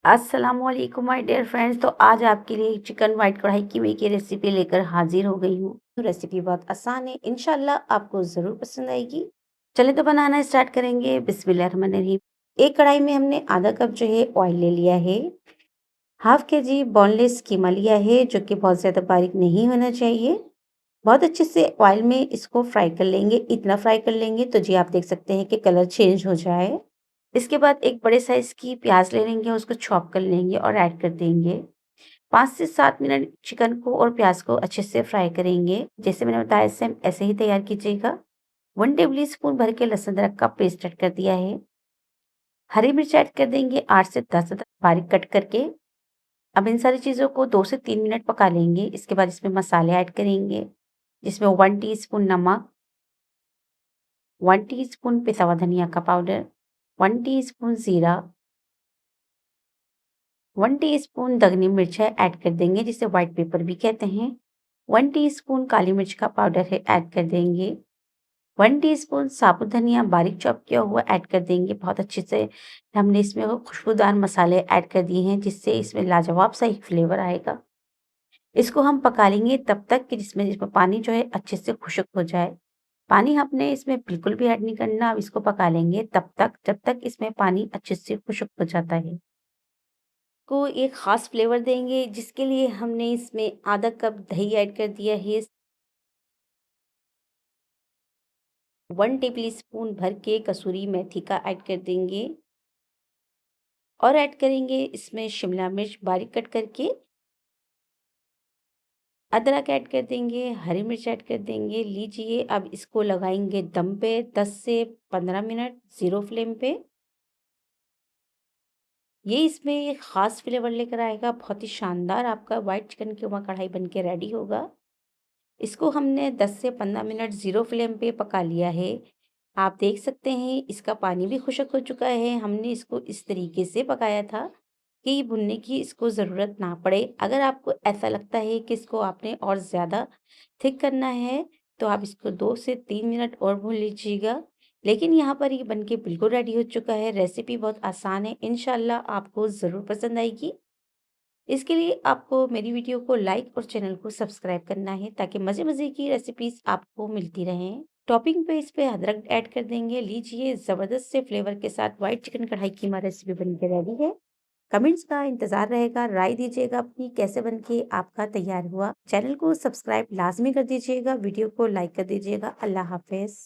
अस्सलामुअलैकुम my dear friends. तो आज आपके लिए चिकन वाइट कढ़ाई कीमे की रेसिपी लेकर हाजिर हो गई हूँ। तो रेसिपी बहुत आसान है, इंशाल्लाह आपको ज़रूर पसंद आएगी। चलिए तो बनाना स्टार्ट करेंगे। बिस्मिल्लाहिर्रहमानिर्रहीम। एक कढ़ाई में हमने आधा कप जो है ऑयल ले लिया है। हाफ के जी बोनलेस कीमा लिया है, जो कि बहुत ज़्यादा बारीक नहीं होना चाहिए। बहुत अच्छे से ऑयल में इसको फ्राई कर लेंगे। इतना फ्राई कर लेंगे तो जी आप देख सकते हैं कि कलर चेंज हो जाए। इसके बाद एक बड़े साइज़ की प्याज़ ले लेंगे, उसको चॉप कर लेंगे और ऐड कर देंगे। 5 से 7 मिनट चिकन को और प्याज़ को अच्छे से फ्राई करेंगे। जैसे मैंने बताया सेम ऐसे ही तैयार कीजिएगा। 1 टेबल स्पून भर के लहसुन अदरक का पेस्ट ऐड कर दिया है। हरी मिर्च ऐड कर देंगे 8 से 10 अदद बारीक कट करके। अब इन सारी चीज़ों को 2 से 3 मिनट पका लेंगे। इसके बाद इसमें मसाले ऐड करेंगे, जिसमें 1 टीस्पून नमक, 1 टीस्पून पिसा हुआ धनिया का पाउडर, 1 टीस्पून ज़ीरा, 1 टीस्पून दगनी मिर्च है ऐड कर देंगे, जिसे व्हाइट पेपर भी कहते हैं। 1 टीस्पून काली मिर्च का पाउडर है ऐड कर देंगे। 1 टीस्पून साबुत धनिया बारीक चॉप किया हुआ ऐड कर देंगे। बहुत अच्छे से हमने इसमें वो खुशबूदार मसाले ऐड कर दिए हैं, जिससे इसमें लाजवाब सा एक फ्लेवर आएगा। इसको हम पका लेंगे तब तक कि जिसमें इसमें पानी जो है अच्छे से खुश्क हो जाए। पानी आपने इसमें बिल्कुल भी ऐड नहीं करना। अब इसको पका लेंगे तब तक जब तक इसमें पानी अच्छे से खुश्क हो जाता है। को एक ख़ास फ्लेवर देंगे, जिसके लिए हमने इसमें आधा कप दही ऐड कर दिया है। 1 टेबल स्पून भर के कसूरी मेथी का ऐड कर देंगे और ऐड करेंगे इसमें शिमला मिर्च बारीक कट करके। अदरक ऐड कर देंगे, हरी मिर्च ऐड कर देंगे। लीजिए अब इसको लगाएंगे दम पे 10 से 15 मिनट ज़ीरो फ्लेम पे। ये इसमें एक ख़ास फ्लेवर लेकर आएगा। बहुत ही शानदार आपका व्हाइट चिकन कीमा कढ़ाई बन के रेडी होगा। इसको हमने 10 से 15 मिनट ज़ीरो फ्लेम पे पका लिया है। आप देख सकते हैं इसका पानी भी खुश्क हो चुका है। हमने इसको इस तरीके से पकाया था कि ये भुनने की इसको ज़रूरत ना पड़े। अगर आपको ऐसा लगता है कि इसको आपने और ज़्यादा थिक करना है, तो आप इसको 2 से 3 मिनट और भून लीजिएगा। लेकिन यहाँ पर ये बन के बिल्कुल रेडी हो चुका है। रेसिपी बहुत आसान है, इंशाल्लाह आपको ज़रूर पसंद आएगी। इसके लिए आपको मेरी वीडियो को लाइक और चैनल को सब्सक्राइब करना है, ताकि मज़े-मज़े की रेसिपीज़ आपको मिलती रहें। टॉपिंग पे इस पे अदरक ऐड कर देंगे। लीजिए ज़बरदस्त से फ्लेवर के साथ व्हाइट चिकन कढ़ाई कीमा रेसिपी बन के रेडी है। कमेंट्स का इंतज़ार रहेगा, राय दीजिएगा अपनी कैसे बन के आपका तैयार हुआ। चैनल को सब्सक्राइब लाज़मी कर दीजिएगा, वीडियो को लाइक कर दीजिएगा। अल्लाह हाफ़िज़।